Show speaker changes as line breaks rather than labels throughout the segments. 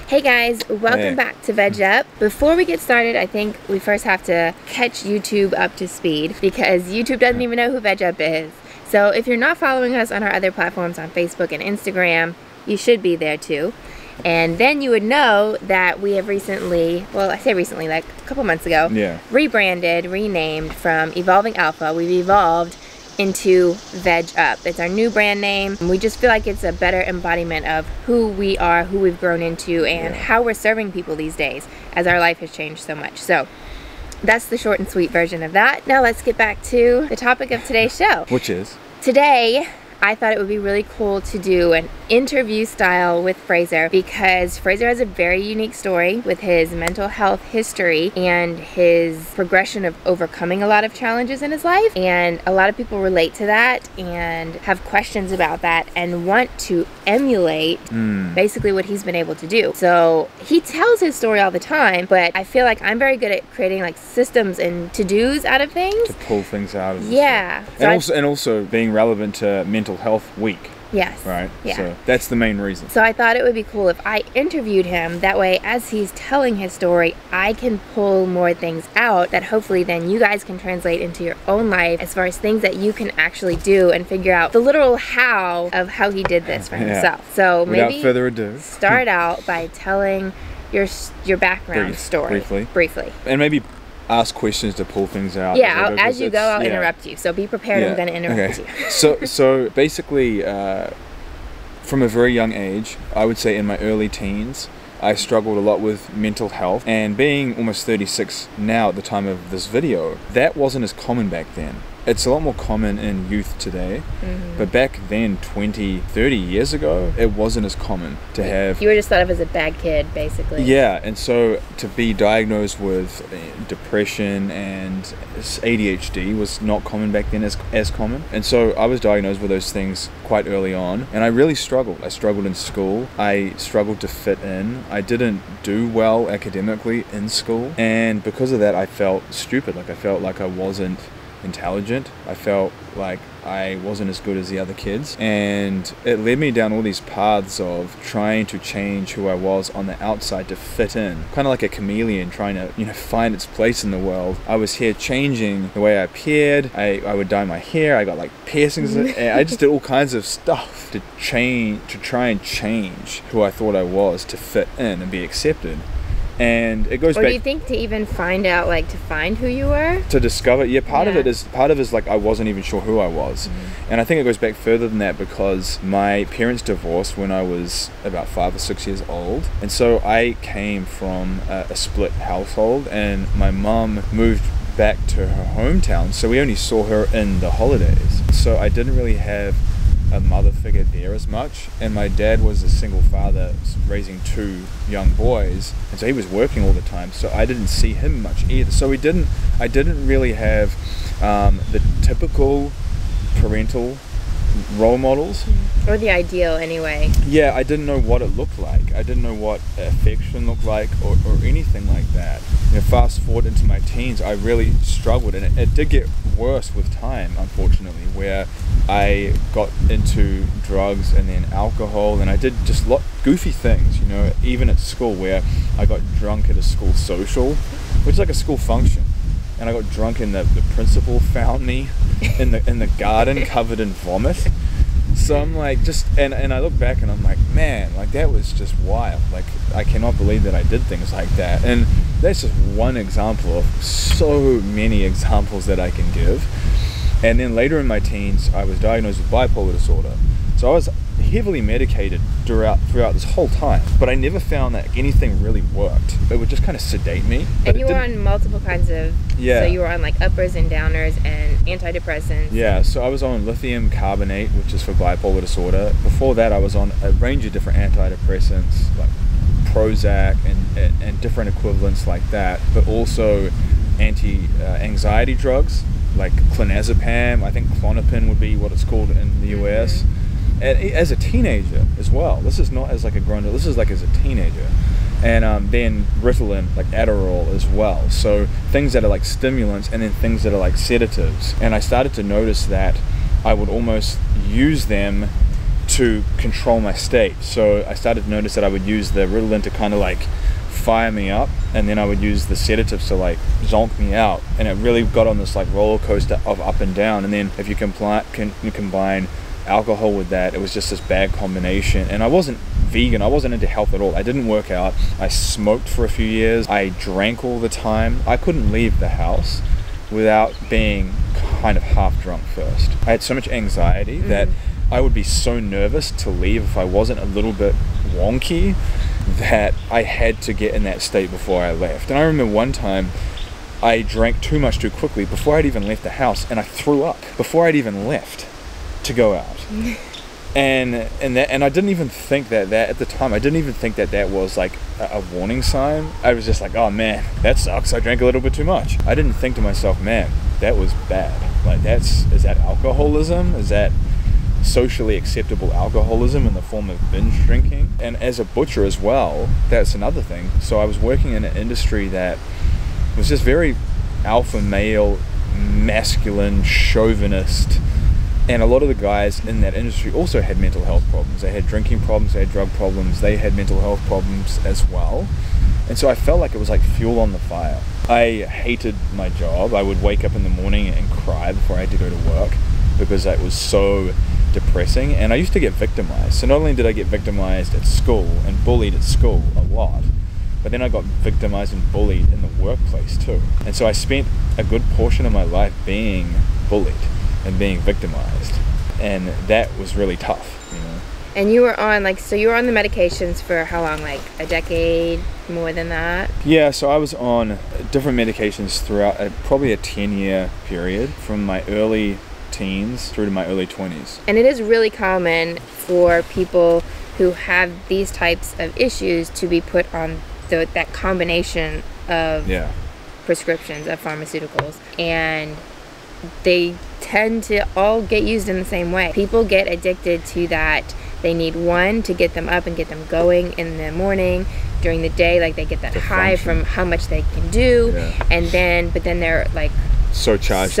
Hey guys, welcome back to VegUp. Before we get started, I think we first have to catch YouTube up to speed because YouTube doesn't even know who VegUp is. So if you're not following us on our other platforms on Facebook and Instagram, you should be there too. And then you would know that we have recently, well, I say recently, like a couple months ago, rebranded, renamed from Evolving Alpha. We've evolved into VegUp. It's our new brand name. We just feel like it's a better embodiment of who we are, who we've grown into, and how we're serving people these days as our life has changed so much. So that's the short and sweet version of that. Now let's get back to the topic of today's show.
Which is?
Today, I thought it would be really cool to do an interview style with Fraser because Fraser has a very unique story with his mental health history and his progression of overcoming a lot of challenges in his life. And a lot of people relate to that and have questions about that and want to emulate basically what he's been able to do. So he tells his story all the time, but I feel like I'm very good at creating like systems and to-dos out of things.
To pull things out of
So
and also being relevant to Mental Health Week.
Yes.
Right?
Yeah.
So that's the main reason.
So I thought it would be cool if I interviewed him. That way, as he's telling his story, I can pull more things out that hopefully then you guys can translate into your own life as far as things that you can actually do and figure out the literal how of how he did this for himself. So
without
maybe
further ado,
start out by telling your background story. Briefly.
And maybe ask questions to pull things out.
Yeah, as you go, I'll interrupt you. So be prepared, I'm going to interrupt you.
So basically, from a very young age, I would say in my early teens, I struggled a lot with mental health. And being almost 36 now at the time of this video, that wasn't as common back then. It's a lot more common in youth today, but back then, 20, 30 years ago, it wasn't as common to have...
You were just thought of as a bad kid, basically.
Yeah, and so to be diagnosed with depression and ADHD was not common back then as common. And so I was diagnosed with those things quite early on, and I really struggled. I struggled in school. I struggled to fit in. I didn't do well academically in school, and because of that, I felt stupid. Like I felt like I wasn't intelligent. I felt like I wasn't as good as the other kids, and it led me down all these paths of trying to change who I was on the outside to fit in, kind of like a chameleon trying to find its place in the world. I was here changing the way I appeared. I would dye my hair. I got like piercings and I just did all kinds of stuff to try and change who I thought I was to fit in and be accepted. And it goes back.
Or do you think to even find out, like to find who you were?
To discover, part of it is like I wasn't even sure who I was. And I think it goes back further than that because my parents divorced when I was about 5 or 6 years old. And so I came from a split household, and my mum moved back to her hometown. So we only saw her in the holidays. So I didn't really have a mother figure there as much, and my dad was a single father raising 2 young boys, and so he was working all the time, so I didn't see him much either. So I didn't really have the typical parental role models,
or the ideal anyway.
Yeah, I didn't know what it looked like. I didn't know what affection looked like or anything like that. Fast forward into my teens, I really struggled, and it did get worse with time, unfortunately, where I got into drugs and then alcohol, and I did just goofy things, even at school, where I got drunk at a school social, which is like a school function, and I got drunk and the principal found me in the garden covered in vomit. So I'm like, and I look back and I'm like, man, like that was just wild. Like I cannot believe that I did things like that. And that's just one example of so many examples that I can give. And then later in my teens, I was diagnosed with bipolar disorder. So I was heavily medicated throughout this whole time, but I never found that anything really worked. It would just kind of sedate me.
And you were on multiple kinds of, so you were on like uppers and downers and antidepressants.
Yeah, so I was on lithium carbonate, which is for bipolar disorder. Before that, I was on a range of different antidepressants, like Prozac and different equivalents like that, but also anti-anxiety drugs like clonazepam. I think Klonopin would be what it's called in the US. And as a teenager as well. This is not as like a grown-up, this is like as a teenager. And then Ritalin, like Adderall as well. So things that are like stimulants and then things that are like sedatives. And I started to notice that I would almost use them to control my state. So I started to notice that I would use the Ritalin to kind of like fire me up, and then I would use the sedatives to like zonk me out, and it really got on this like roller coaster of up and down. And then if you combine alcohol with that, it was just this bad combination. And I wasn't vegan, I wasn't into health at all. I didn't work out. I smoked for a few years. I drank all the time. I couldn't leave the house without being kind of half drunk first. I had so much anxiety that I would be so nervous to leave if I wasn't a little bit wonky, that I had to get in that state before I left. And I remember one time I drank too much too quickly before I'd even left the house, and I threw up before I'd even left to go out. And I didn't even think that at the time, I didn't even think that was like a warning sign. I was just like, oh man, that sucks, I drank a little bit too much. I didn't think to myself, man, that was bad. Like, is that alcoholism? Is that socially acceptable alcoholism in the form of binge drinking? And as a butcher as well, that's another thing. So I was working in an industry that was just very alpha male, masculine, chauvinist. And a lot of the guys in that industry also had mental health problems. They had drinking problems, they had drug problems, they had mental health problems as well. And so I felt like it was like fuel on the fire. I hated my job. I would wake up in the morning and cry before I had to go to work because it was so depressing. And I used to get victimized. So not only did I get victimized at school and bullied at school a lot, but then I got victimized and bullied in the workplace too. And so I spent a good portion of my life being bullied and being victimized, and that was really tough, you know.
And you were on you were on the medications for how long? Like a decade, more than that?
Yeah, so I was on different medications throughout probably a 10-year period, from my early teens through to my early 20s.
And it is really common for people who have these types of issues to be put on that combination of prescriptions of pharmaceuticals, and they tend to all get used in the same way. People get addicted to that. They need one to get them up and get them going in the morning, during the day, like they get that high from how much they can do, and then they're like
so charged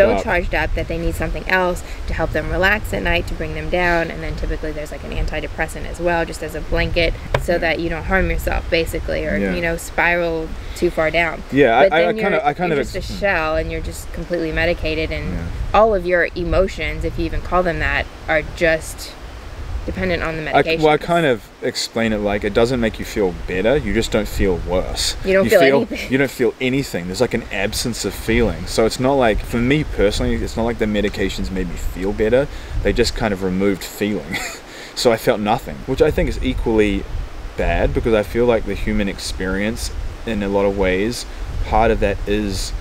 up that they need something else to help them relax at night, to bring them down. And then typically there's like an antidepressant as well, just as a blanket, so that you don't harm yourself basically, or you know, spiral too far down.
But
I kind of just a shell, and you're just completely medicated, and all of your emotions, if you even call them that, are just dependent on the medication.
I kind of explain it like, it doesn't make you feel better, you just don't feel worse.
You don't feel anything.
You don't feel anything. There's like an absence of feeling. So it's not like, for me personally, it's not like the medications made me feel better. They just kind of removed feeling. So I felt nothing, which I think is equally bad, because I feel like the human experience, in a lot of ways, part of that is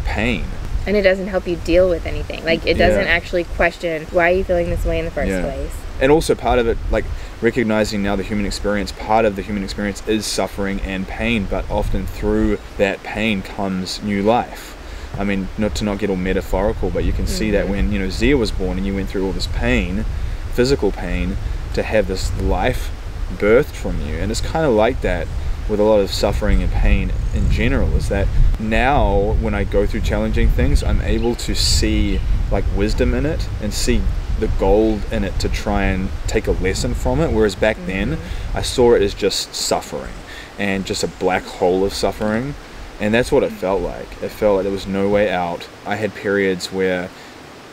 pain.
And it doesn't help you deal with anything. Like, it doesn't actually question, why are you feeling this way in the first place?
And also part of it, like recognizing now the human experience, part of the human experience is suffering and pain, but often through that pain comes new life. I mean, not to get all metaphorical, but you can see that when, you know, Zia was born and you went through all this pain, physical pain, to have this life birthed from you. And it's kind of like that with a lot of suffering and pain in general, is that now when I go through challenging things, I'm able to see like wisdom in it and see the gold in it, to try and take a lesson from it. Whereas back then I saw it as just suffering and just a black hole of suffering, and that's what it felt like. It felt like there was no way out. I had periods where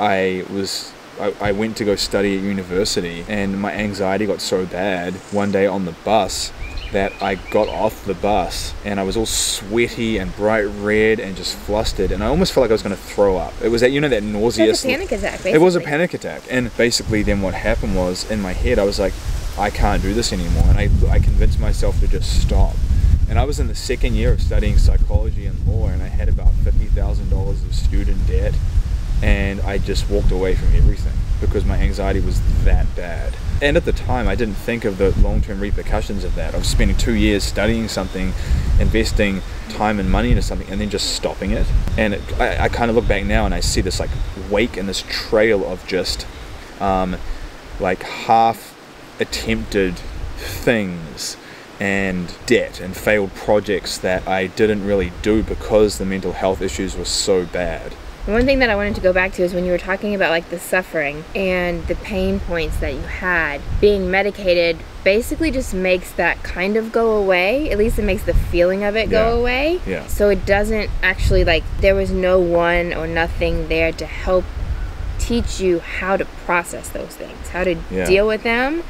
I went to go study at university, and my anxiety got so bad one day on the bus that I got off the bus and I was all sweaty and bright red and just flustered, and I almost felt like I was going to throw up. It was that, you know, that nauseous...
It was a panic attack, basically.
It was a panic attack. And basically then what happened was, in my head, I was like, I can't do this anymore. And I convinced myself to just stop. And I was in the second year of studying psychology and law, and I had about $50,000 of student debt, and I just walked away from everything because my anxiety was that bad. And at the time I didn't think of the long-term repercussions of that, of spending 2 years studying something, investing time and money into something, and then just stopping it. And I kind of look back now and I see this like wake and this trail of just like half attempted things and debt and failed projects that I didn't really do because the mental health issues were so bad.
One thing that I wanted to go back to is when you were talking about like the suffering and the pain points that you had, being medicated basically just makes that kind of go away. At least it makes the feeling of it go away.
Yeah.
So it doesn't actually, like, there was no one or nothing there to help teach you how to process those things, how to deal with them,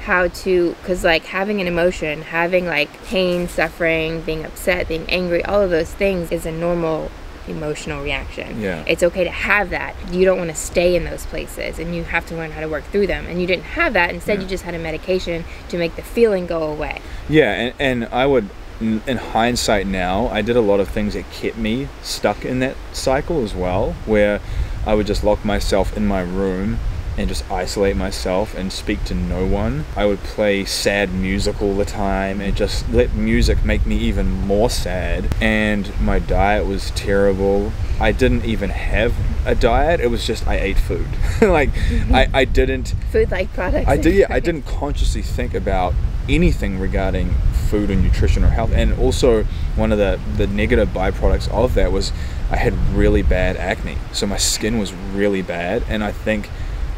how to, because like having an emotion, having like pain, suffering, being upset, being angry, all of those things is a normal emotional reaction.
Yeah.
It's okay to have that. You don't want to stay in those places, and you have to learn how to work through them. And you didn't have that. Instead, you just had a medication to make the feeling go away.
Yeah, and I would, in hindsight now, I did a lot of things that kept me stuck in that cycle as well, where I would just lock myself in my room and just isolate myself and speak to no one. I would play sad music all the time and just let music make me even more sad. And my diet was terrible. I didn't even have a diet. It was just I ate food. Like I didn't
food-like products.
I didn't consciously think about anything regarding food or nutrition or health. And also one of the negative byproducts of that was I had really bad acne. So my skin was really bad, and I think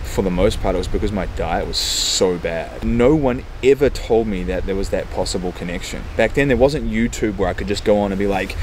for the most part it was because my diet was so bad. No one ever told me that there was that possible connection. Back then there wasn't YouTube where I could just go on and be like,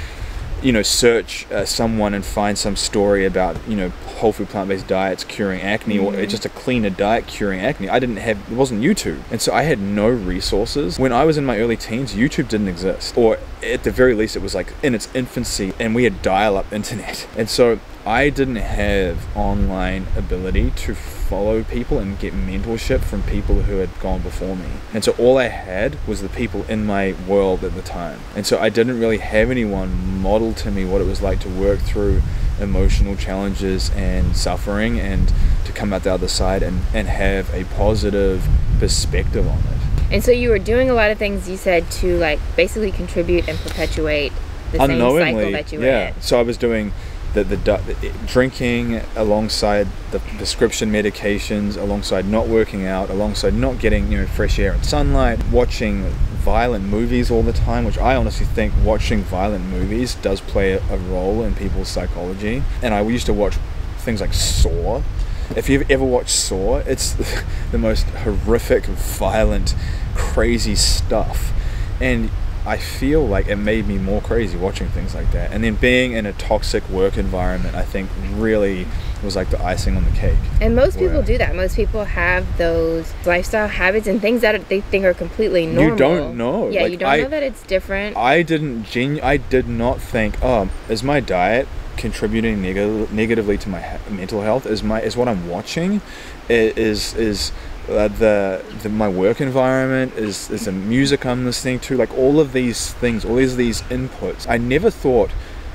you know, search someone and find some story about, you know, whole food plant-based diets curing acne, or just a cleaner diet curing acne. It wasn't YouTube. And so I had no resources. When I was in my early teens, YouTube didn't exist. Or at the very least, it was like in its infancy, and we had dial-up internet. And so I didn't have online ability to follow people and get mentorship from people who had gone before me. And so all I had was the people in my world at the time. And so I didn't really have anyone model to me what it was like to work through emotional challenges and suffering, and to come out the other side and have a positive perspective on it.
And so you were doing a lot of things, you said, to like basically contribute and perpetuate the same cycle that you were in.
So I was doing the drinking alongside the prescription medications, alongside not working out, alongside not getting, you know, fresh air and sunlight, watching violent movies all the time, which I honestly think watching violent movies does play a role in people's psychology. And I used to watch things like Saw. If you've ever watched Saw, it's the most horrific, violent, crazy stuff. And I feel like it made me more crazy watching things like that. And then being in a toxic work environment, I think really was like the icing on the cake.
And most people do that. Most people have those lifestyle habits and things that they think are completely normal.
You don't know.
Yeah,
like,
you don't know that it's different.
I did not think, oh, is my diet contributing negatively to my mental health? Is what I'm watching? Is my work environment, is the music I'm listening to, like all of these things, all these inputs. I never thought,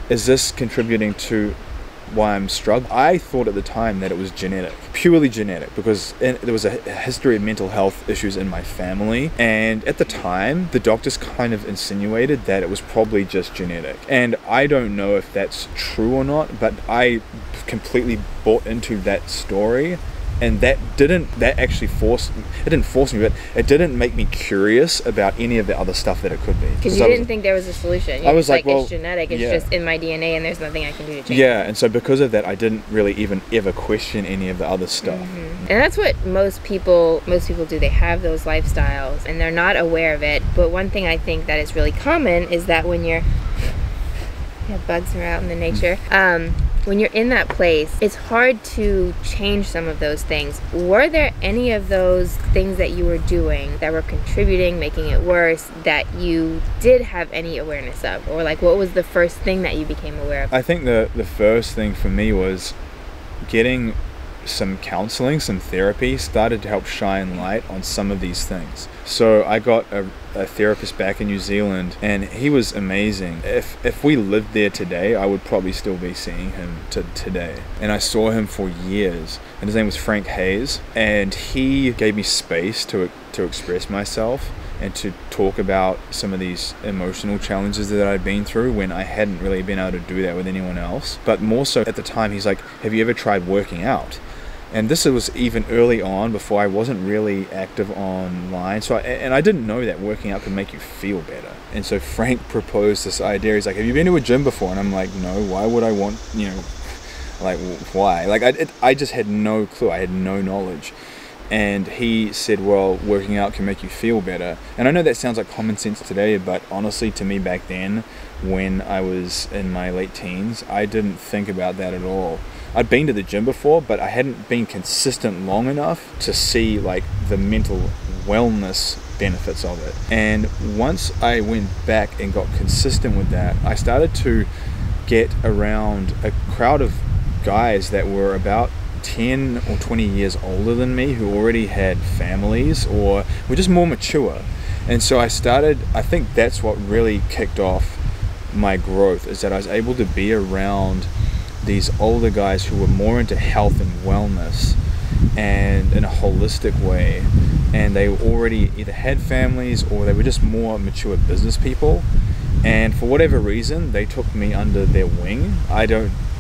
is this contributing to why I'm struggling? I thought at the time that it was genetic, purely genetic, because there was a history of mental health issues in my family, and at the time the doctors kind of insinuated that it was probably just genetic. And I don't know if that's true or not, but I completely bought into that story. And that didn't force me, but it didn't make me curious about any of the other stuff that it could be.
Because you didn't think there was a solution. I was like, well, it's genetic, it's just in my DNA, and there's nothing I can do to change it.
Yeah, and so because of that, I didn't really even ever question any of the other stuff.
And that's what most people do. They have those lifestyles, and they're not aware of it. But one thing I think that is really common is that when you're bugs are out in the nature. When you're in that place, it's hard to change some of those things. Were there any of those things that you were doing that were contributing, making it worse, that you did have any awareness of? Or like, what was the first thing that you became aware of?
I think the first thing for me was getting some counseling, some therapy started to help shine light on some of these things. So I got a therapist back in New Zealand, and he was amazing. If we lived there today, I would probably still be seeing him today. And I saw him for years, and his name was Frank Hayes, and he gave me space to express myself and to talk about some of these emotional challenges that I'd been through when I hadn't really been able to do that with anyone else. But more so at the time, he's like, have you ever tried working out? And this was even early on, before I wasn't really active online. So I didn't know that working out could make you feel better. And so Frank proposed this idea. He's like, have you been to a gym before? And I'm like, no, why would I want, Like, why? Like, I just had no clue. I had no knowledge. And he said, well, working out can make you feel better. And I know that sounds like common sense today, but honestly, to me back then, when I was in my late teens, I didn't think about that at all. I'd been to the gym before, but I hadn't been consistent long enough to see like the mental wellness benefits of it. And once I went back and got consistent with that, I started to get around a crowd of guys that were about 10 or 20 years older than me, who already had families or were just more mature. And so I think that's what really kicked off my growth, is that I was able to be around these older guys who were more into health and wellness and in a holistic way, and they already either had families or they were just more mature business people. And for whatever reason, they took me under their wing.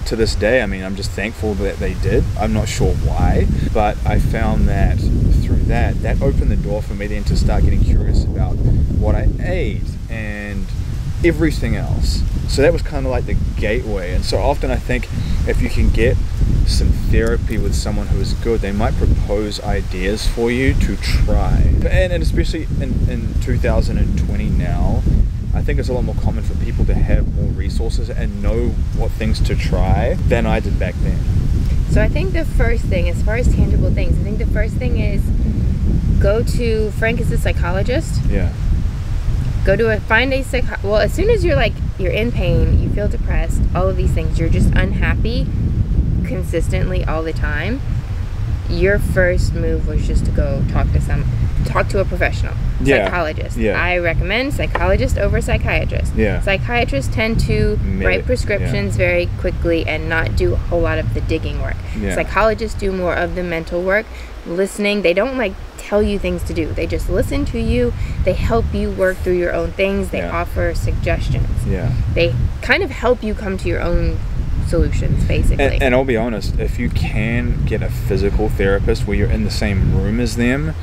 To this day, I mean, I'm just thankful that they did. I'm not sure why, but I found that through that opened the door for me then to start getting curious about what I ate and everything else. So that was kind of like the gateway. And so often I think if you can get some therapy with someone who is good, they might propose ideas for you to try. And especially in 2020 now, I think it's a lot more common for people to have more resources and know what things to try than I did back then.
So I think the first thing, as far as tangible things, I think the first thing is go to, Frank is a psychologist.
Yeah.
Find a well, as soon as you're in pain, you feel depressed, all of these things, you're just unhappy consistently all the time, your first move was just to go talk to a professional. Psychologist.
Yeah.
I recommend psychologist over psychiatrist.
Yeah.
Psychiatrists tend to write prescriptions very quickly and not do a whole lot of the digging work.
Yeah.
Psychologists do more of the mental work, listening. They don't tell you things to do. They just listen to you. They help you work through your own things. They offer suggestions.
Yeah.
They kind of help you come to your own solutions, basically.
And I'll be honest, if you can get a physical therapist where you're in the same room as them,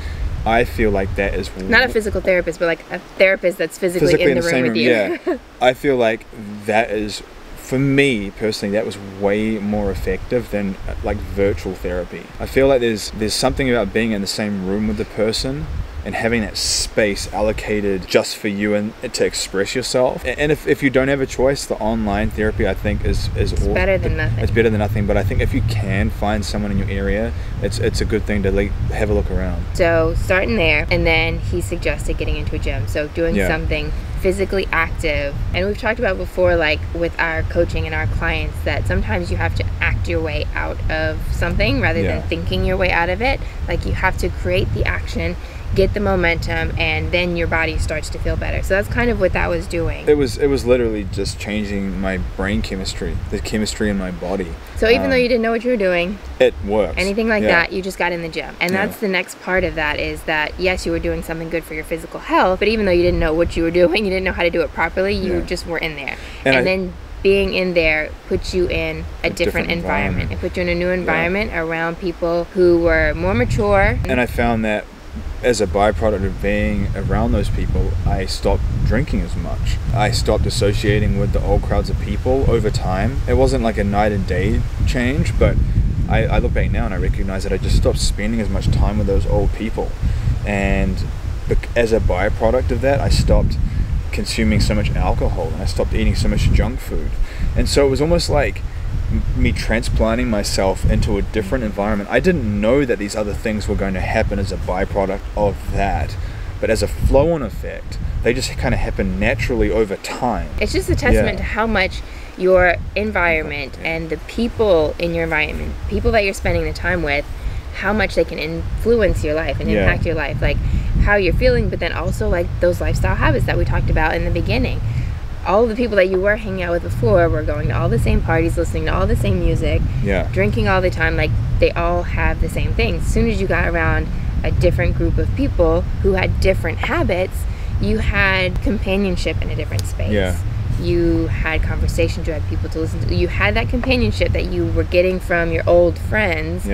I feel like that is
not a physical therapist, but like a therapist that's physically in the room with you.
Yeah. I feel like that is, for me personally, that was way more effective than like virtual therapy. I feel like there's something about being in the same room with the person and having that space allocated just for you and to express yourself. And if you don't have a choice, the online therapy, I think is
better than nothing.
It's better than nothing, but I think if you can find someone in your area, it's a good thing to have a look around.
So starting there, and then he suggested getting into a gym. So doing something physically active. And we've talked about before, like with our coaching and our clients, that sometimes you have to act your way out of something rather than thinking your way out of it. Like you have to create the action, get the momentum, and then your body starts to feel better. So that's kind of what that was doing.
It was literally just changing my brain chemistry, the chemistry in my body.
So even though you didn't know what you were doing,
it works.
Anything like that, you just got in the gym. And that's the next part of that, is that yes, you were doing something good for your physical health, but even though you didn't know what you were doing, you didn't know how to do it properly, you just were in there. And then being in there puts you in a different environment. It puts you in a new environment around people who were more mature.
And I found that as a byproduct of being around those people, I stopped drinking as much. I stopped associating with the old crowds of people over time. It wasn't like a night and day change, but I look back now and I recognize that I just stopped spending as much time with those old people. And as a byproduct of that, I stopped consuming so much alcohol and I stopped eating so much junk food. And so it was almost like me transplanting myself into a different environment. I didn't know that these other things were going to happen as a byproduct of that, but as a flow-on effect, they just kind of happen naturally over time.
It's just a testament to how much your environment and the people in your environment, people that you're spending the time with, how much they can influence your life and impact your life, like how you're feeling, but then also like those lifestyle habits that we talked about in the beginning. All the people that you were hanging out with before were going to all the same parties, listening to all the same music, drinking all the time. Like they all have the same things. As soon as you got around a different group of people who had different habits, you had companionship in a different space. You had conversations, you had people to listen to. You had that companionship that you were getting from your old friends.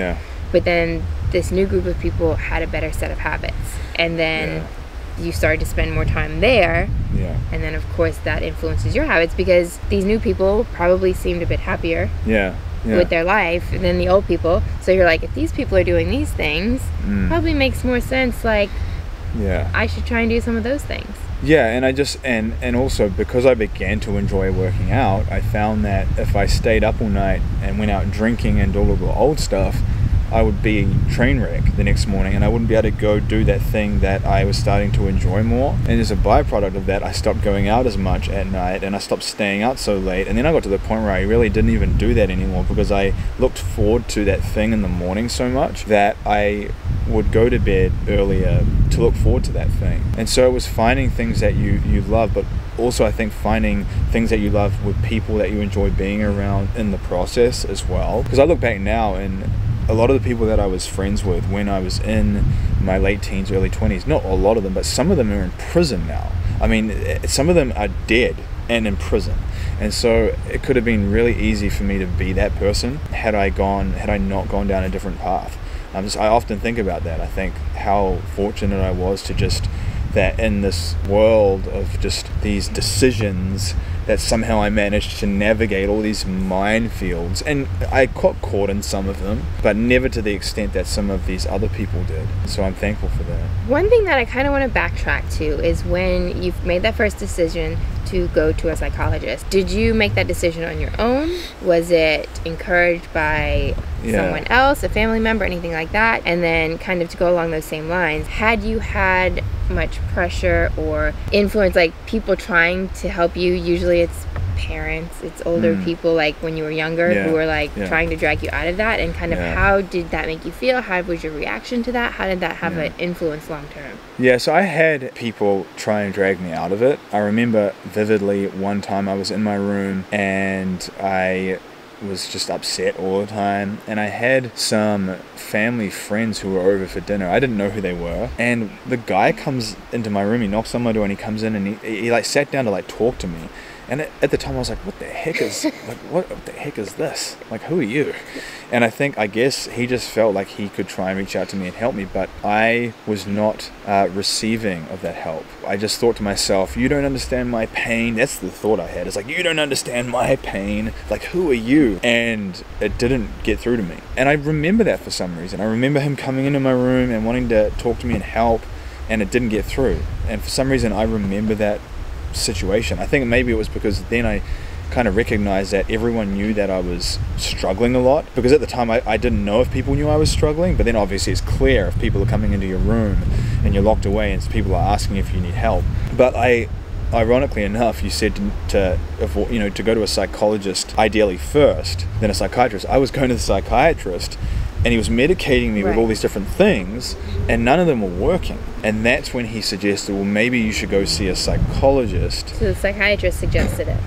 But then this new group of people had a better set of habits. And then you started to spend more time there. And then of course that influences your habits because these new people probably seemed a bit happier. with their life than the old people. So you're like, if these people are doing these things, probably makes more sense. Like, I should try and do some of those things.
Yeah, and I just, and also because I began to enjoy working out, I found that if I stayed up all night and went out drinking and all of the old stuff, I would be a train wreck the next morning, and I wouldn't be able to go do that thing that I was starting to enjoy more. And as a byproduct of that, I stopped going out as much at night, and I stopped staying out so late. And then I got to the point where I really didn't even do that anymore, because I looked forward to that thing in the morning so much that I would go to bed earlier to look forward to that thing. And so it was finding things that you love, but also I think finding things that you love with people that you enjoy being around in the process as well. Because I look back now, and a lot of the people that I was friends with when I was in my late teens, early 20s, not a lot of them, but some of them are in prison now. I mean, some of them are dead and in prison. And so it could have been really easy for me to be that person had I not gone down a different path. I often think about that. I think how fortunate I was to just, that in this world of just these decisions, that somehow I managed to navigate all these minefields. And I got caught in some of them, but never to the extent that some of these other people did. So I'm thankful for that.
One thing that I kind of want to backtrack to is when you've made that first decision to go to a psychologist. Did you make that decision on your own? Was it encouraged by someone else, a family member, anything like that? And then kind of to go along those same lines, had you had much pressure or influence, like people trying to help you? Usually it's parents, it's older people, like when you were younger, who were like trying to drag you out of that. And kind of how did that make you feel? How was your reaction to that? How did that have an influence long term?
Yeah, so I had people try and drag me out of it. I remember vividly one time I was in my room and I was just upset all the time, and I had some family friends who were over for dinner. I didn't know who they were, and the guy comes into my room, he knocks on my door, and he comes in and he like sat down to like talk to me. And at the time I was like, what the heck is what the heck is this? Like, who are you? And I guess he just felt like he could try and reach out to me and help me, but I was not receiving of that help. I just thought to myself, you don't understand my pain. That's the thought I had. It's like, you don't understand my pain. Like, who are you? And it didn't get through to me. And I remember that for some reason. I remember him coming into my room and wanting to talk to me and help, and it didn't get through. And for some reason I remember that situation. I think maybe it was because then I kind of recognized that everyone knew that I was struggling a lot, because at the time I didn't know if people knew I was struggling, but then obviously it's clear if people are coming into your room and you're locked away and people are asking if you need help. But ironically enough, you said to go to a psychologist ideally first, then a psychiatrist. I was going to the psychiatrist and he was medicating me with all these different things, and none of them were working. And that's when he suggested, well, maybe you should go see a psychologist. So
the psychiatrist suggested it.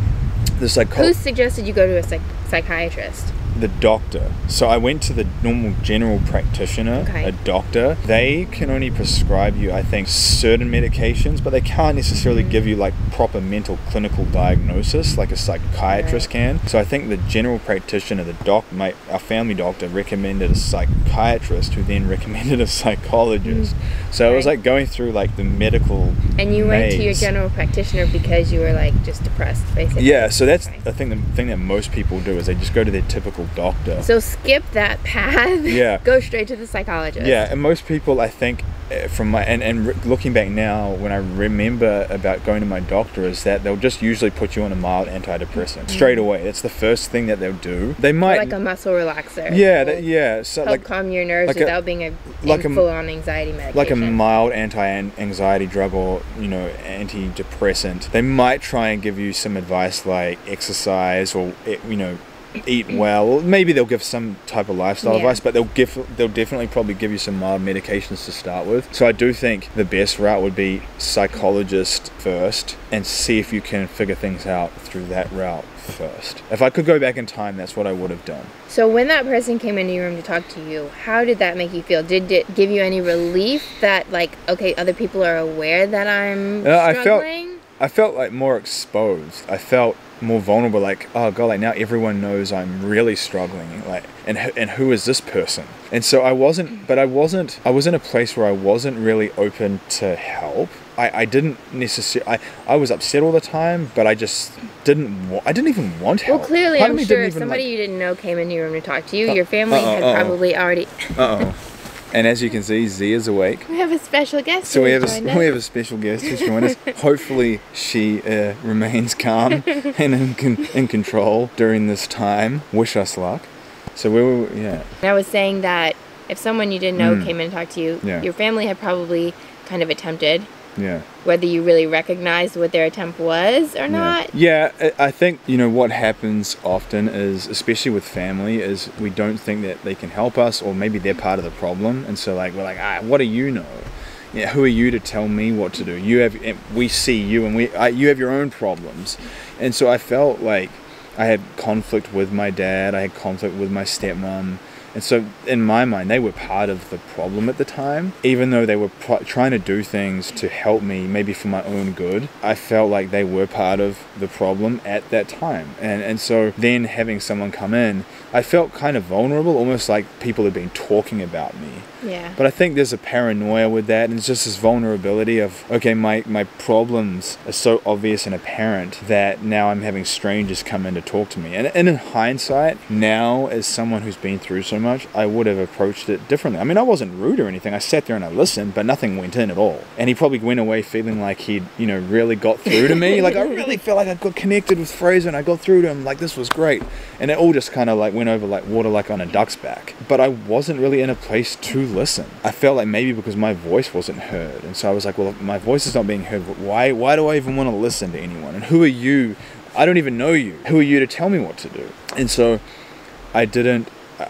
Who suggested you go to a psychiatrist?
The doctor. So I went to the normal general practitioner, a doctor. They can only prescribe you, I think, certain medications, but they can't necessarily give you like proper mental clinical diagnosis like a psychiatrist can. So I think the general practitioner, our family doctor, recommended a psychiatrist, who then recommended a psychologist. So it was like going through like the medical
And you went to your general practitioner because you were like just depressed, basically.
Yeah, so that's I think the thing that most people do is they just go to their typical doctor.
So skip that path. Go straight to the psychologist.
Yeah, and most people, I think, from my and looking back now, when I remember about going to my doctor, is that they'll just usually put you on a mild antidepressant straight away. That's the first thing that they'll do. They might
like a muscle relaxer.
So
help calm your nerves without being a full-on anxiety medication.
Like a mild anti-anxiety drug or antidepressant. They might try and give you some advice like exercise or eat well. Maybe they'll give some type of lifestyle advice, but they'll definitely probably give you some mild medications to start with. So I do think the best route would be psychologist first, and see if you can figure things out through that route first. If I could go back in time, that's what I would have done.
So when that person came into your room to talk to you, how did that make you feel? Did it give you any relief that, like, okay, other people are aware that I'm struggling?
I felt like more exposed. I felt more vulnerable, like, oh god, like now everyone knows I'm really struggling, like, and who is this person? And so I was in a place where I wasn't really open to help. I didn't necessarily, I was upset all the time, but I just I didn't even want help.
Well, clearly, I'm sure if somebody you didn't know came into your room to talk to you, your family had probably already...
And as you can see, Z is awake.
We have a special guest.
So we have a special guest who's joined us. Hopefully she remains calm and in control during this time. Wish us luck. So
I was saying that if someone you didn't know came in and talked to you, your family had probably kind of attempted.
Yeah.
Whether you really recognized what their attempt was or not.
Yeah, I think, what happens often is, especially with family, is we don't think that they can help us, or maybe they're part of the problem. And so we're like, what do you know? Yeah, who are you to tell me what to do? We see you, and you have your own problems. And so I felt like I had conflict with my dad, I had conflict with my stepmom. And so in my mind, they were part of the problem at the time. Even though they were trying to do things to help me, maybe for my own good, I felt like they were part of the problem at that time. And so then having someone come in, I felt kind of vulnerable, almost like people had been talking about me.
Yeah.
But I think there's a paranoia with that, and it's just this vulnerability of, okay, my problems are so obvious and apparent that now I'm having strangers come in to talk to me. And in hindsight, now as someone who's been through so much, I would have approached it differently. I mean, I wasn't rude or anything. I sat there and I listened, but nothing went in at all. And he probably went away feeling like he'd, really got through to me. Like, I really felt like I got connected with Fraser and I got through to him. Like, this was great. And it all just kind of went over like water, like on a duck's back. But I wasn't really in a place to listen. I felt like maybe because my voice wasn't heard. And so I was like, well, if my voice is not being heard, why do I even want to listen to anyone? And who are you? I don't even know you. Who are you to tell me what to do? And so I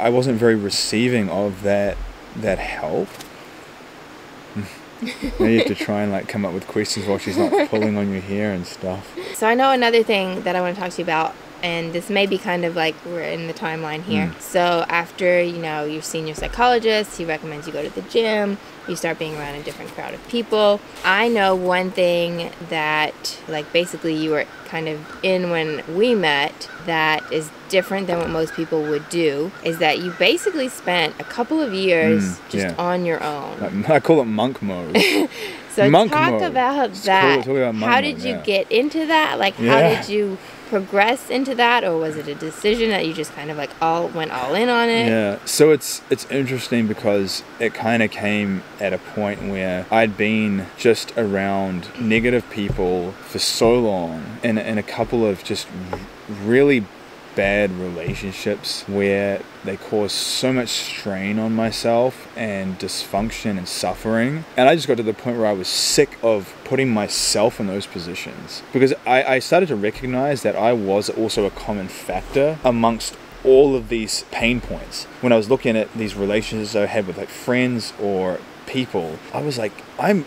wasn't very receiving of that help. Now you have to try and come up with questions while she's not pulling on your hair and stuff.
So I know another thing that I want to talk to you about, and this may be kind of we're in the timeline here. So after, you've seen your psychologist, he recommends you go to the gym, you start being around a different crowd of people. I know one thing that, basically you were kind of in when we met that is different than what most people would do, is that you basically spent a couple of years on your own.
I call it monk mode.
So
monk
talk
mode.
About that.
Talk about monk
how did you get into that? How did you progress into that, or was it a decision that you just kind of went all in on it?
Yeah, so it's interesting because it kind of came at a point where I'd been just around negative people for so long, and a couple of just really bad relationships where they caused so much strain on myself and dysfunction and suffering. And I just got to the point where I was sick of putting myself in those positions, because I started to recognize that I was also a common factor amongst all of these pain points. When I was looking at these relationships I had with friends or people, I was like, I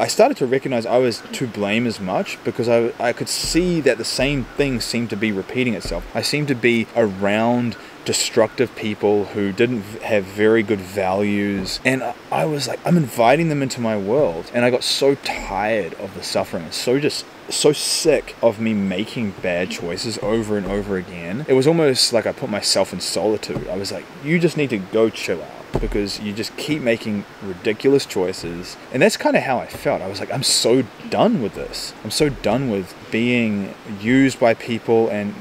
started to recognize I was to blame as much, because I could see that the same thing seemed to be repeating itself. I seemed to be around destructive people who didn't have very good values, and I was like, I'm inviting them into my world. And I got so tired of the suffering, so sick of me making bad choices over and over again. It was almost like I put myself in solitude. I was like, you just need to go chill out, because you just keep making ridiculous choices. And that's kind of how I felt. I was like, I'm so done with this. I'm so done with being used by people and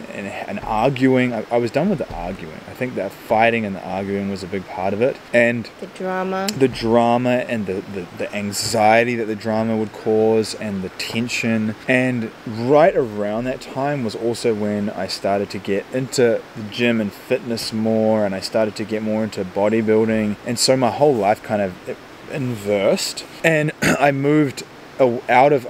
arguing. I was done with the arguing. I think that fighting and the arguing was a big part of it. And the drama and the anxiety that the drama would cause, and the tension. And right around that time was also when I started to get into the gym and fitness more, and I started to get more into bodybuilding. And so my whole life kind of inversed, and I moved out of,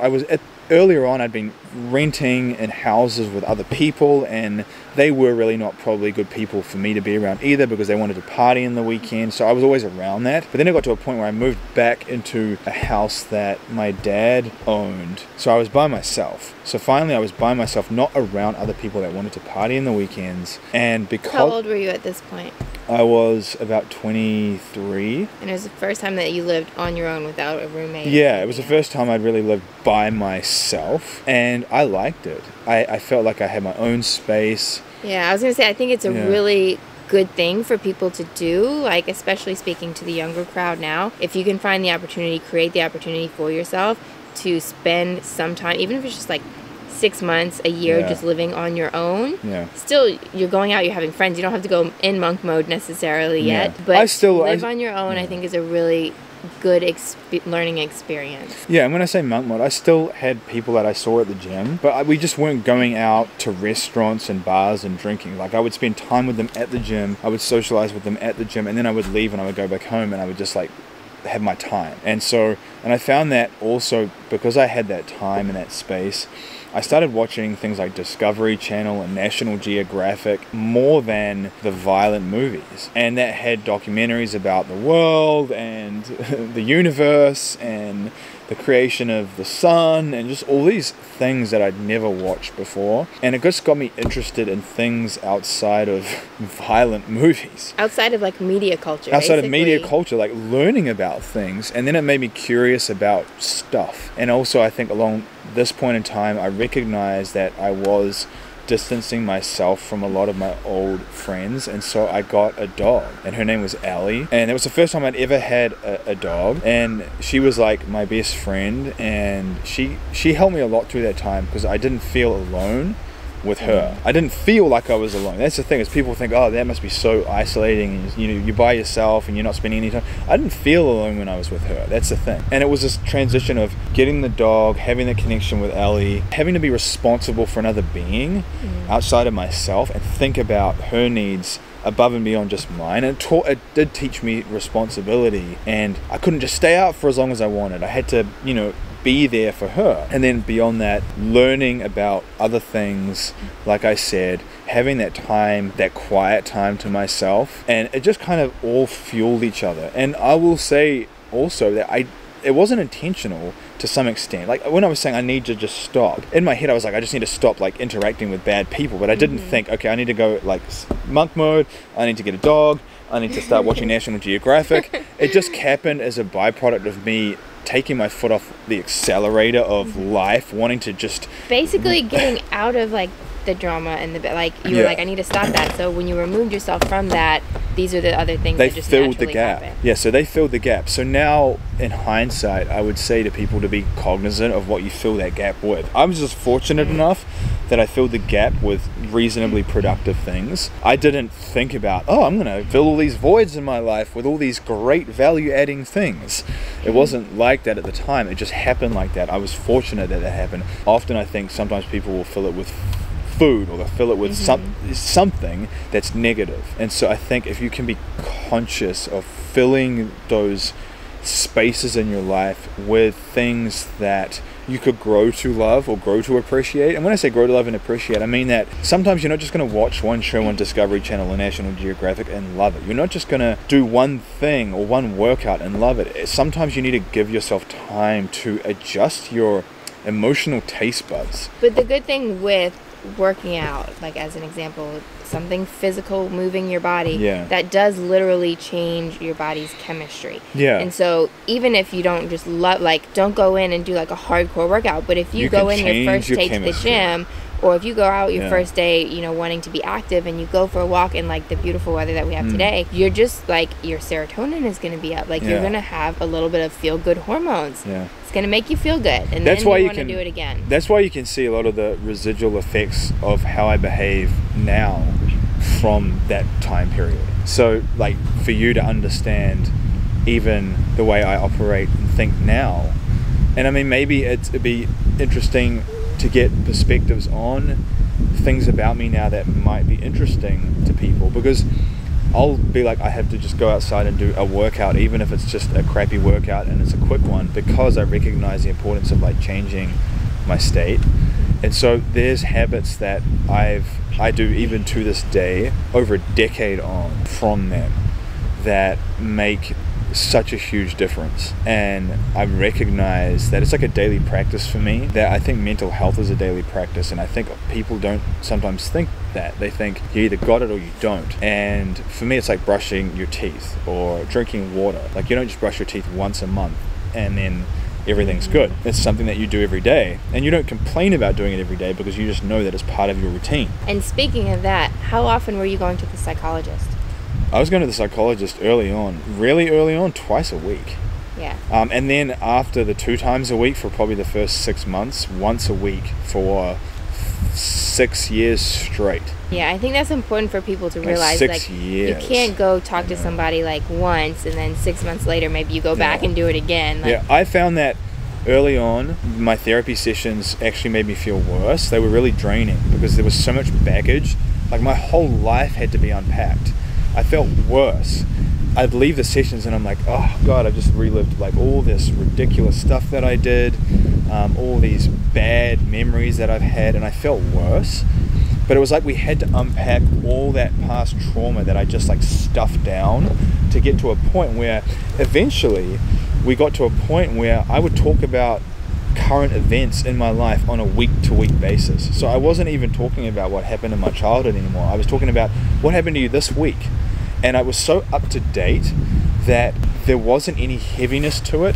earlier on I'd been renting in houses with other people, and they were really not probably good people for me to be around either, because they wanted to party in the weekend. So I was always around that. But then it got to a point where I moved back into a house that my dad owned. So I was by myself. So finally I was by myself, not around other people that wanted to party in the weekends. And because...
How old were you at this point?
I was about 23.
And it was the first time that you lived on your own without a roommate?
Yeah, it was the first time I'd really lived by myself, and I liked it. I felt like I had my own space.
Yeah, I was going to say, I think it's a really good thing for people to do, especially speaking to the younger crowd now. If you can find the opportunity, create the opportunity for yourself to spend some time, even if it's just like 6 months, a year, just living on your own. Still, you're going out, you're having friends. You don't have to go in monk mode necessarily yet. But live on your own, I think, is a really good learning experience.
Yeah, and when I say monk mode, I still had people that I saw at the gym, but we just weren't going out to restaurants and bars and drinking. Like, I would spend time with them at the gym, I would socialize with them at the gym, and then I would leave and I would go back home and I would just like have my time. And I found that also because I had that time and that space, I started watching things like Discovery Channel and National Geographic more than the violent movies. And that had documentaries about the world and the universe and the creation of the sun and just all these things that I'd never watched before. And it just got me interested in things outside of violent movies.
Outside of like media culture.
Outside of media culture, like learning about things. And then it made me curious about stuff. And also I think along this point in time, I recognized that I was distancing myself from a lot of my old friends, and so I got a dog, and her name was Allie, and it was the first time I'd ever had a dog, and she was like my best friend, and she helped me a lot through that time because I didn't feel alone with her. I didn't feel like I was alone. That's the thing, is people think, oh, that must be so isolating, and you're by yourself and you're not spending any time. I didn't feel alone when I was with her. That's the thing. And it was this transition of getting the dog, having the connection with Ellie, having to be responsible for another being outside of myself and think about her needs above and beyond just mine. And it did teach me responsibility, and I couldn't just stay out for as long as I wanted. I had to, be there for her. And then beyond that, learning about other things, like I said, having that time, that quiet time to myself, and it just kind of all fueled each other. And I will say also that it wasn't intentional to some extent. Like when I was saying I need to just stop, in my head I was like, I just need to stop like interacting with bad people, but I didn't think, okay, I need to go like monk mode, I need to get a dog, I need to start watching National Geographic. It just happened as a byproduct of me taking my foot off the accelerator of life, wanting to just
basically getting out of like the drama and the like. You were like, I need to stop that. So when you removed yourself from that, these are the other things that just
filled the
naturally
gap.
happen.
Yeah, so they filled the gap. So now, in hindsight, I would say to people to be cognizant of what you fill that gap with. I was just fortunate enough that I filled the gap with reasonably productive things. I didn't think about, oh, I'm going to fill all these voids in my life with all these great value-adding things. It wasn't like that at the time. It just happened like that. I was fortunate that happened. Often I think sometimes people will fill it with food, or they'll fill it with something that's negative. And so I think if you can be conscious of filling those spaces in your life with things that you could grow to love or grow to appreciate. And when I say grow to love and appreciate, I mean that sometimes you're not just going to watch one show on Discovery Channel or National Geographic and love it. You're not just going to do one thing or one workout and love it. Sometimes you need to give yourself time to adjust your emotional taste buds.
But the good thing with working out, like as an example, something physical, moving your body, that does literally change your body's chemistry. And so even if you don't just don't go in and do like a hardcore workout, but if you go in your first day to the gym, or if you go out your first day, wanting to be active, and you go for a walk in like the beautiful weather that we have today, you're just like, your serotonin is going to be up. Like you're going to have a little bit of feel-good hormones. It's going to make you feel good, and that's then you want to do it again.
That's why you can see a lot of the residual effects of how I behave now from that time period. So like for you to understand even the way I operate and think now, and I mean maybe it'd be interesting to get perspectives on things about me now that might be interesting to people, because I'll be like, I have to just go outside and do a workout, even if it's just a crappy workout and it's a quick one, because I recognize the importance of like changing my state. And so there's habits that I do even to this day, over a decade on from them, that make such a huge difference. And I recognize that it's like a daily practice for me, that I think mental health is a daily practice, and I think people don't sometimes think that. They think you either got it or you don't. And for me it's like brushing your teeth or drinking water. Like you don't just brush your teeth once a month and then everything's good. It's something that you do every day, and you don't complain about doing it every day because you just know that it's part of your routine.
And speaking of that, how often were you going to the psychologist?
I was going to the psychologist early on, really early on, twice a week.
Yeah.
And then after the 2 times a week for probably the first 6 months, once a week for 6 years straight.
Yeah, I think that's important for people to realize.
6 years.
You can't go talk to somebody like once and then 6 months later maybe you go back and do it again. Like,
yeah, I found that early on, my therapy sessions actually made me feel worse. They were really draining because there was so much baggage. Like, my whole life had to be unpacked. I felt worse. I'd leave the sessions and I'm like, oh God, I've just relived like all this ridiculous stuff that I did, all these bad memories that I've had, and I felt worse. But it was like we had to unpack all that past trauma that I just like stuffed down to get to a point where eventually we got to a point where I would talk about current events in my life on a week-to-week basis. So I wasn't even talking about what happened in my childhood anymore. I was talking about what happened to you this week. And I was so up to date that there wasn't any heaviness to it.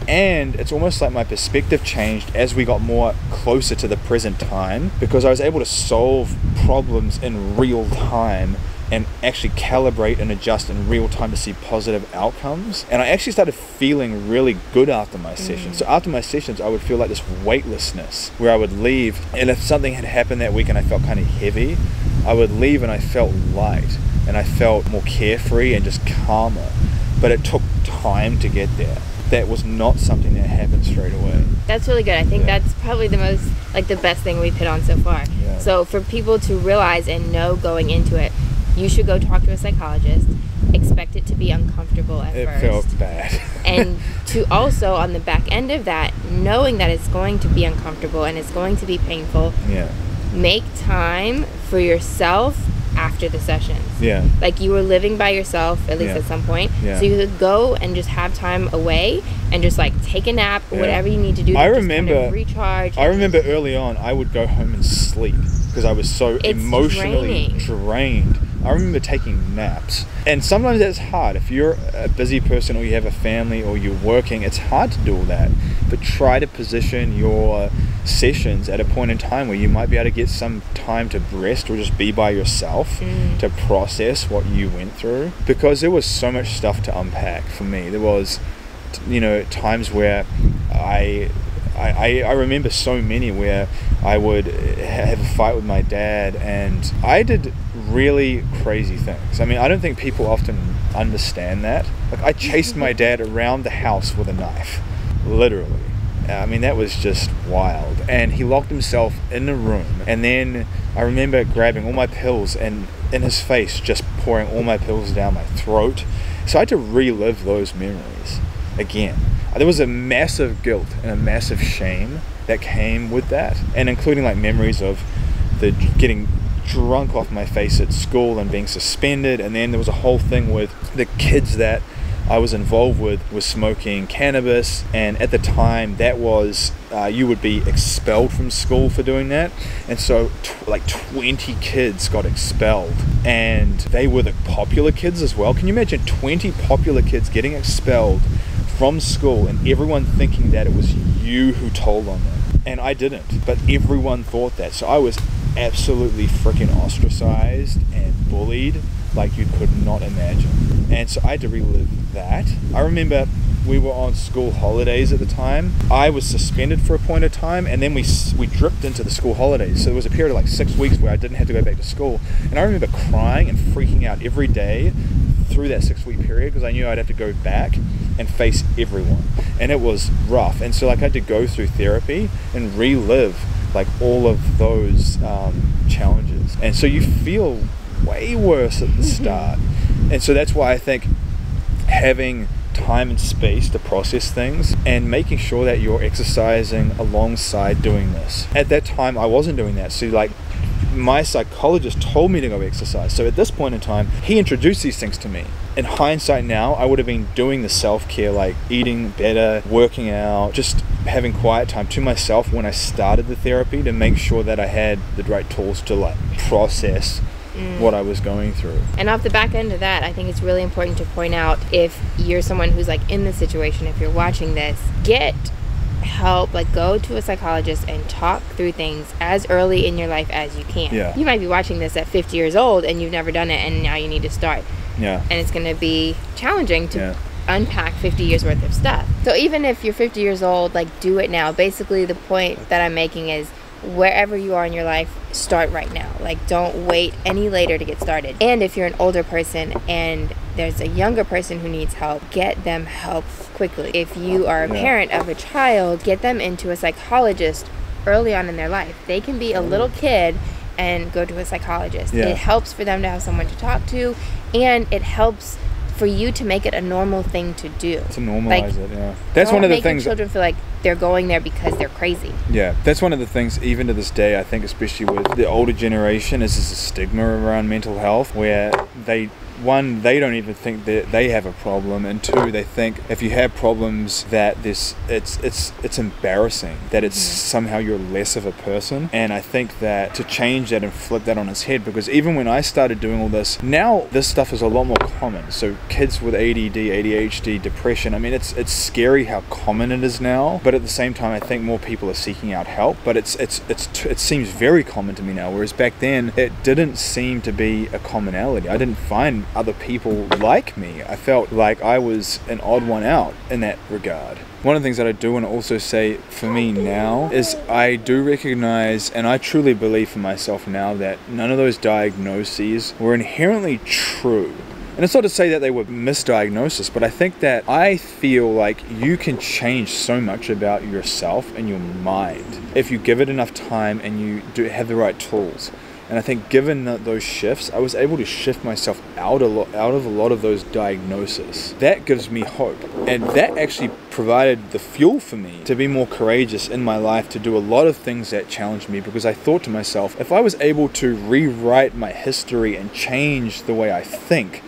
And it's almost like my perspective changed as we got more closer to the present time, because I was able to solve problems in real time and actually calibrate and adjust in real time to see positive outcomes. And I actually started feeling really good after my sessions. So after my sessions, I would feel like this weightlessness where I would leave, and if something had happened that week and I felt kind of heavy, I would leave and I felt light and I felt more carefree and just calmer. But it took time to get there. That was not something that happened straight away.
That's really good. I think that's probably the most, like, the best thing we've hit on so far.
Yeah.
So for people to realize and know going into it, you should go talk to a psychologist. Expect it to be uncomfortable at first.
It felt bad.
And to also, on the back end of that, knowing that it's going to be uncomfortable and it's going to be painful, make time for yourself after the sessions. Yeah. Like, you were living by yourself, at least at some point. Yeah. So you could go and just have time away and just like take a nap or whatever you need to do to just kind of recharge.
I remember early on I would go home and sleep because I was so emotionally drained. I remember taking naps. And sometimes that's hard. If you're a busy person or you have a family or you're working, it's hard to do all that. But try to position your sessions at a point in time where you might be able to get some time to rest or just be by yourself to process what you went through. Because there was so much stuff to unpack for me. There was, times where I remember so many where I would have a fight with my dad, and I did really crazy things. I mean, I don't think people often understand that. Like, I chased my dad around the house with a knife, literally. I mean, that was just wild. And he locked himself in a room, and then I remember grabbing all my pills and in his face just pouring all my pills down my throat. So I had to relive those memories again. There was a massive guilt and a massive shame that came with that, and including like memories of the getting drunk off my face at school and being suspended. And then there was a whole thing with the kids that I was involved with was smoking cannabis, and at the time that was you would be expelled from school for doing that. And so like 20 kids got expelled, and they were the popular kids as well. Can you imagine 20 popular kids getting expelled from school and everyone thinking that it was you who told on them? And I didn't, but everyone thought that. So I was absolutely freaking ostracized and bullied like you could not imagine. And so I had to relive that. I remember we were on school holidays at the time. I was suspended for a point of time, and then we dripped into the school holidays. So there was a period of like 6 weeks where I didn't have to go back to school. And I remember crying and freaking out every day through that 6-week period because I knew I'd have to go back and face everyone. And it was rough. And so like I had to go through therapy and relive like all of those challenges. And so you feel way worse at the start. And so that's why I think having time and space to process things and making sure that you're exercising alongside doing this. At that time I wasn't doing that. So like my psychologist told me to go exercise. So at this point in time, he introduced these things to me. In hindsight now, I would have been doing the self-care, like eating better, working out, just having quiet time to myself when I started the therapy to make sure that I had the right tools to like process what I was going through.
And off the back end of that, I think it's really important to point out, if you're someone who's like in the situation, if you're watching this, get help, like go to a psychologist and talk through things as early in your life as you can. Yeah. You might be watching this at 50 years old and you've never done it, and now you need to start. Yeah. And it's going to be challenging to unpack 50 years worth of stuff. So even if you're 50 years old, like, do it now. Basically, the point that I'm making is wherever you are in your life, start right now. Like, don't wait any later to get started. And if you're an older person and there's a younger person who needs help, get them help quickly. If you are a parent of a child, get them into a psychologist early on in their life. They can be a little kid and go to a psychologist. It helps for them to have someone to talk to, and it helps for you to make it a normal thing to do. To
normalize it, That's one of the things.
Children feel like they're going there because they're crazy.
Yeah, that's one of the things, even to this day, I think, especially with the older generation, is this a stigma around mental health, where they don't even think that they have a problem, and two, they think if you have problems that it's embarrassing, that it's somehow you're less of a person. And I think that to change that and flip that on its head, because even when I started doing all this, now this stuff is a lot more common. So kids with ADD, ADHD, depression, I mean, it's scary how common it is now, but at the same time, I think more people are seeking out help. But it seems very common to me now, whereas back then it didn't seem to be a commonality. I didn't find other people like me. I felt like I was an odd one out in that regard. One of the things that I do want to also say for me now is I do recognize, and I truly believe for myself now, that none of those diagnoses were inherently true. And it's not to say that they were misdiagnosis, but I think that I feel like you can change so much about yourself and your mind if you give it enough time and you do have the right tools. And I think given those shifts, I was able to shift myself out of a lot of those diagnoses. That gives me hope. And that actually provided the fuel for me to be more courageous in my life, to do a lot of things that challenged me, because I thought to myself, if I was able to rewrite my history and change the way I think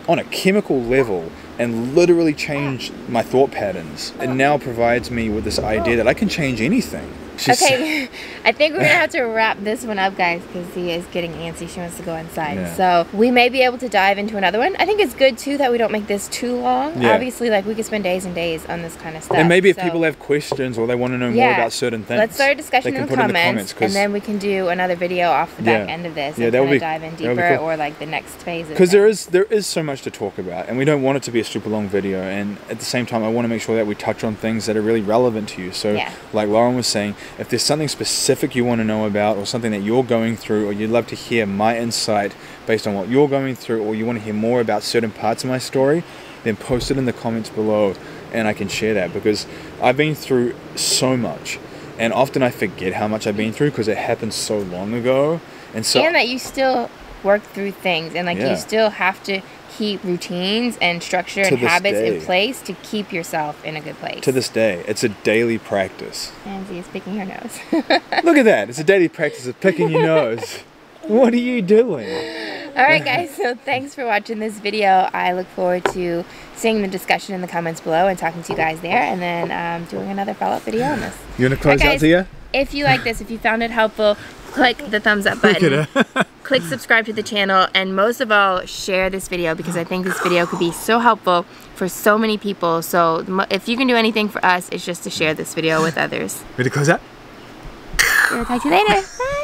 on a chemical level and literally change my thought patterns, it now provides me with this idea that I can change anything.
Okay, I think we're going to have to wrap this one up, guys, because he is getting antsy. She wants to go inside. So we may be able to dive into another one. I think it's good, too, that we don't make this too long. Obviously, like, we could spend days and days on this kind of stuff.
And maybe if people have questions or they want to know more about certain things,
let's start a discussion in the comments, and then we can do another video off the back end of this and kind of dive in deeper, or like the next phase of it.
Because there is so much to talk about, and we don't want it to be a super long video, and at the same time, I want to make sure that we touch on things that are really relevant to you. So, like Lauren was saying, if there's something specific you want to know about, or something that you're going through, or you'd love to hear my insight based on what you're going through, or you want to hear more about certain parts of my story, then post it in the comments below and I can share that, because I've been through so much, and often I forget how much I've been through because it happened so long ago. And that you
still work through things, and like you still have to keep routines and structure and habits in place to keep yourself in a good place.
To this day, it's a daily practice.
Nancy is picking her nose.
Look at that. It's a daily practice of picking your nose. What are you doing?
Alright guys, so thanks for watching this video. I look forward to seeing the discussion in the comments below and talking to you guys there, and then doing another follow-up video on this.
You want to close out here?
If you like this, if you found it helpful, click the thumbs up button. Click subscribe to the channel, and most of all, share this video, because I think this video could be so helpful for so many people. So if you can do anything for us, it's just to share this video with others.
Ready to close out?
We'll talk to you later. Bye.